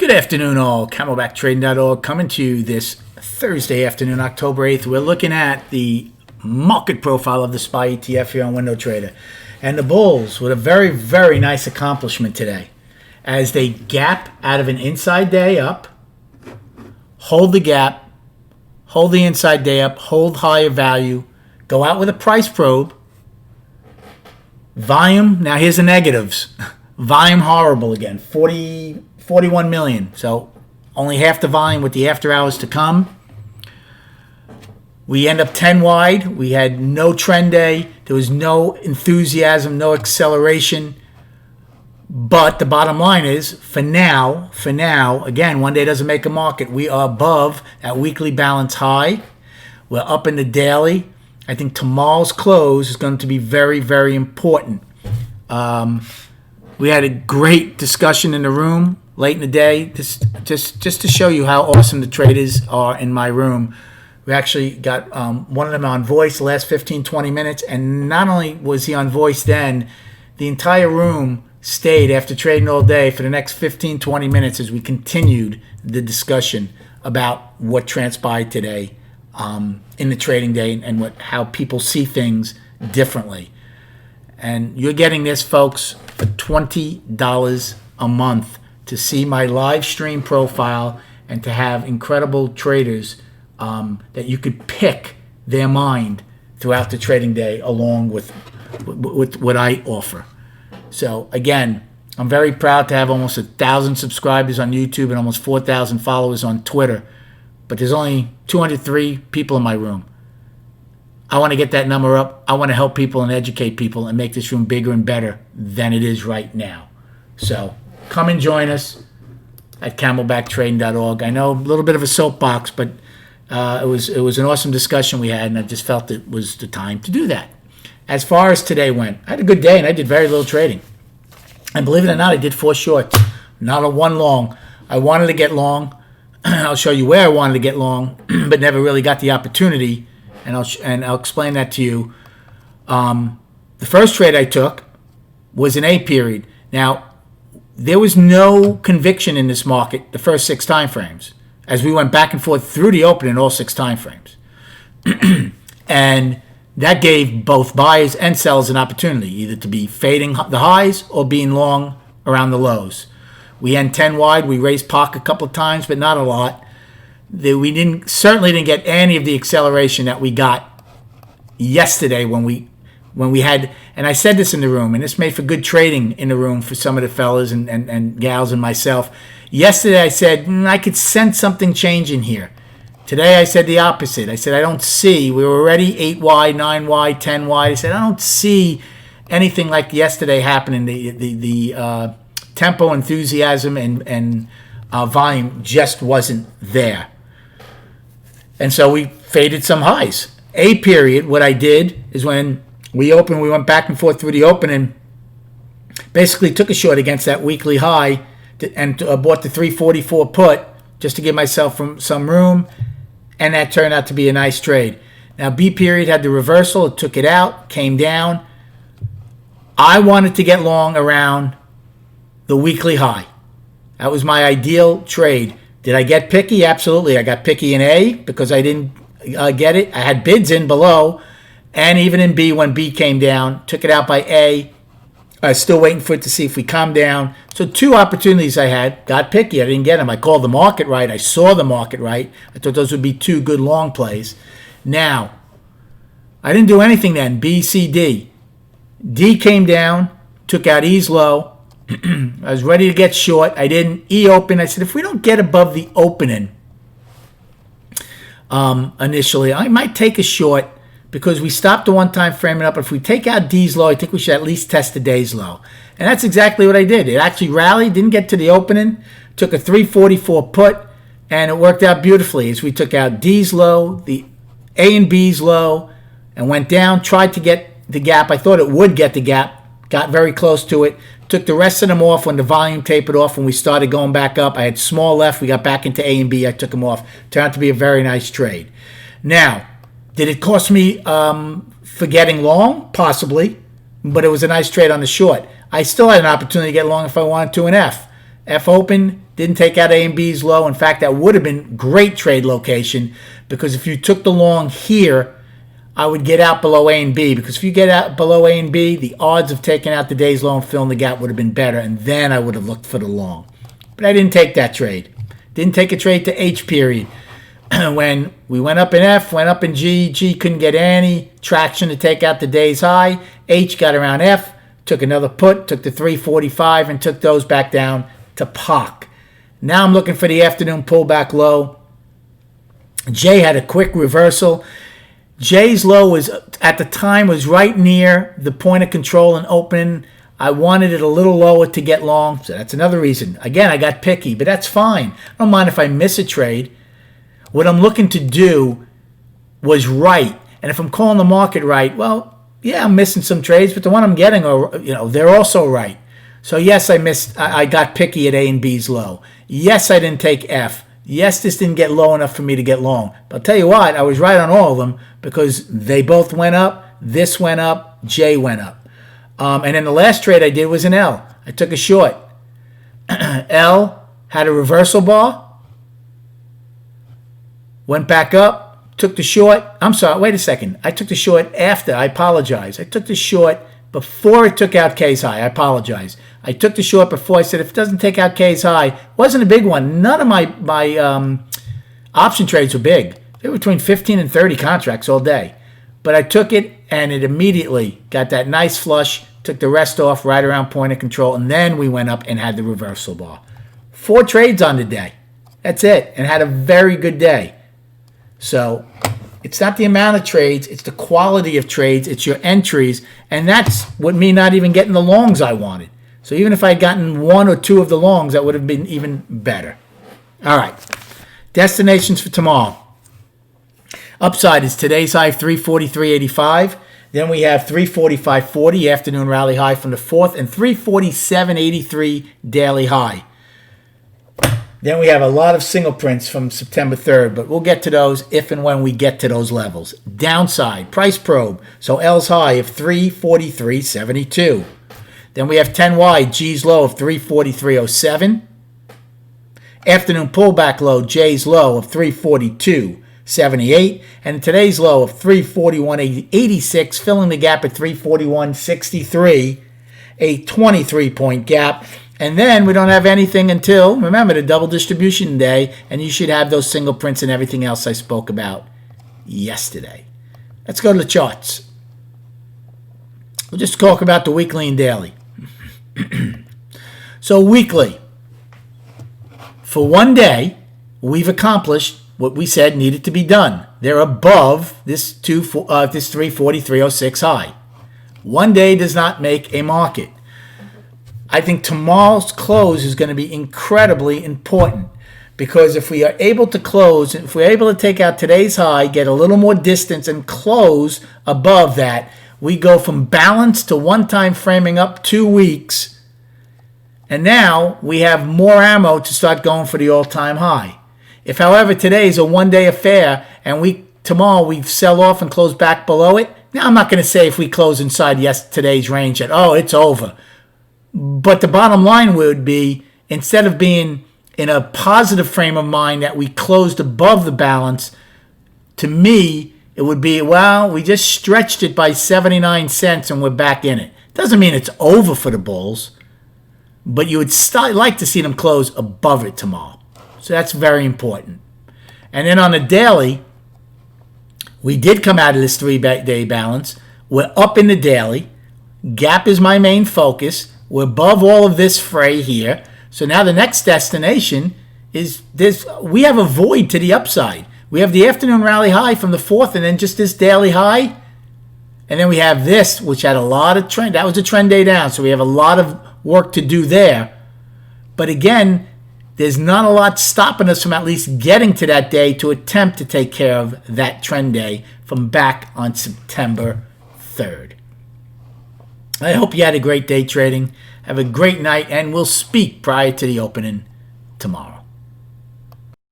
Good afternoon, all. CamelbackTrading.org coming to you this Thursday afternoon, October 8th. We're looking at the market profile of the SPY ETF here on Window Trader. And the Bulls with a very, very nice accomplishment today as they gap out of an inside day up, hold the gap, hold the inside day up, hold higher value, go out with a price probe. Volume, now here's the negatives. Volume horrible again, 41 million. So only half the volume with the after hours to come. We end up 10 wide. We had no trend day. There was no enthusiasm, no acceleration. But the bottom line is, for now, again, one day doesn't make a market. We are above that weekly balance high. We're up in the daily. I think tomorrow's close is going to be very, very important. We had a great discussion in the room late in the day, just to show you how awesome the traders are in my room. We actually got one of them on voice the last 15, 20 minutes, and not only was he on voice then, the entire room stayed after trading all day for the next 15, 20 minutes as we continued the discussion about what transpired today in the trading day and how people see things differently. And you're getting this, folks, for $20 a month to see my live stream profile and to have incredible traders that you could pick their mind throughout the trading day along with what I offer. So again, I'm very proud to have almost 1,000 subscribers on YouTube and almost 4,000 followers on Twitter. But there's only 203 people in my room. I want to get that number up. I want to help people and educate people and make this room bigger and better than it is right now. So come and join us at CamelbackTrading.org. I know a little bit of a soapbox, but it was an awesome discussion we had, and I just felt it was the time to do that. As far as today went, I had a good day, and I did very little trading. And believe it or not, I did 4 shorts, not a one long. I wanted to get long. I'll show you where I wanted to get long, but never really got the opportunity, and I'll explain that to you. The first trade I took was an A period. Now, there was no conviction in this market the first 6 time frames, as we went back and forth through the open in all 6 time frames. And that gave both buyers and sellers an opportunity, either to be fading the highs or being long around the lows. We end 10 wide. We raised POC a couple of times, but not a lot. We certainly didn't get any of the acceleration that we got yesterday when we had, and I said this in the room, and this made for good trading in the room for some of the fellas and gals and myself. Yesterday I said, I could sense something changing here. Today I said the opposite. I said, I don't see, we were already 8 wide, 9 wide, 10 wide. I said, I don't see anything like yesterday happening. The tempo, enthusiasm, and volume just wasn't there. And so we faded some highs. A period, what I did is when we opened, we went back and forth through the open and basically took a short against that weekly high and bought the 344 put just to give myself some room, and that turned out to be a nice trade. Now, B period had the reversal. It took it out, came down. I wanted to get long around the weekly high. That was my ideal trade. Did I get picky? Absolutely. I got picky in A because I didn't get it. I had bids in below, and even in B when B came down. Took it out by A. I was still waiting for it to see if we calm down. So 2 opportunities I had. Got picky. I didn't get them. I called the market right. I saw the market right. I thought those would be 2 good long plays. Now, I didn't do anything then. B, C, D. D came down. Took out E's low. I was ready to get short. I didn't. E open. I said, if we don't get above the opening initially, I might take a short because we stopped the one time framing up. If we take out D's low, I think we should at least test the day's low. And that's exactly what I did. It actually rallied, didn't get to the opening, took a 344 put, and it worked out beautifully as we took out D's low, the A and B's low, and went down, tried to get the gap. I thought it would get the gap, got very close to it. Took the rest of them off when the volume tapered off when we started going back up. I had small left. We got back into A and B. I took them off. Turned out to be a very nice trade. Now, did it cost me for getting long? Possibly. But it was a nice trade on the short. I still had an opportunity to get long if I wanted to in F. F open, didn't take out A and B's low. In fact, that would have been great trade location, because if you took the long here, I would get out below A and B, because if you get out below A and B, the odds of taking out the day's low and filling the gap would have been better, and then I would have looked for the long. But I didn't take that trade. Didn't take a trade to H period. When we went up in F, went up in G, G couldn't get any traction to take out the day's high. H got around F, took another put, took the 345, and took those back down to POC. Now I'm looking for the afternoon pullback low. J had a quick reversal. J's low was, at the time, was right near the point of control and open. I wanted it a little lower to get long, so that's another reason. Again, I got picky, but that's fine. I don't mind if I miss a trade. What I'm looking to do was right, and if I'm calling the market right, well, yeah, I'm missing some trades, but the one I'm getting are, they're also right. So yes, I got picky at A and B's low. Yes, I didn't take F. Yes, this didn't get low enough for me to get long. But I'll tell you what, I was right on all of them, because they both went up. This went up. J went up. And then the last trade I did was an L. I took a short. L had a reversal bar. Went back up. Took the short. I'm sorry, wait a second. I took the short after. I apologize. I took the short before it took out K's high. I apologize. I took the short before. I said if it doesn't take out K's high, wasn't a big one. None of my option trades were big. They were between 15 and 30 contracts all day. But I took it, and it immediately got that nice flush, took the rest off right around point of control, and then we went up and had the reversal bar. 4 trades on the day. That's it, and had a very good day. So it's not the amount of trades, it's the quality of trades, it's your entries, and that's what me not even getting the longs I wanted. So even if I had gotten 1 or 2 of the longs, that would have been even better. All right, destinations for tomorrow. Upside is today's high of 343.85. Then we have 345.40 afternoon rally high from the 4th, and 347.83 daily high. Then we have a lot of single prints from September 3rd, but we'll get to those if and when we get to those levels. Downside, price probe. So L's high of 343.72. Then we have 10 wide, G's low of 343.07. Afternoon pullback low, J's low of 342.78. And today's low of 341.86, filling the gap at 341.63, a 23-point gap. And then we don't have anything until, remember, the double distribution day, and you should have those single prints and everything else I spoke about yesterday. Let's go to the charts. We'll just talk about the weekly and daily. So weekly, for one day, we've accomplished what we said needed to be done. They're above this 343.06 high. One day does not make a market. I think tomorrow's close is going to be incredibly important, because if we are able to close, if we're able to take out today's high, get a little more distance, and close above that, we go from balance to one-time framing up 2 weeks, and now we have more ammo to start going for the all-time high. If, however, today is a one-day affair and tomorrow we sell off and close back below it, now I'm not going to say if we close inside today's range that, it's over. But the bottom line would be, instead of being in a positive frame of mind that we closed above the balance, to me, it would be, we just stretched it by 79 cents and we're back in it. Doesn't mean it's over for the Bulls, but you would like to see them close above it tomorrow. So that's very important. And then on the daily, we did come out of this 3-day balance. We're up in the daily. Gap is my main focus. We're above all of this fray here. So now the next destination is this. We have a void to the upside. We have the afternoon rally high from the 4th, and then just this daily high. And then we have this, which had a lot of trend. That was a trend day down, so we have a lot of work to do there. But again, there's not a lot stopping us from at least getting to that day to attempt to take care of that trend day from back on September 3rd. I hope you had a great day trading. Have a great night, and we'll speak prior to the opening tomorrow.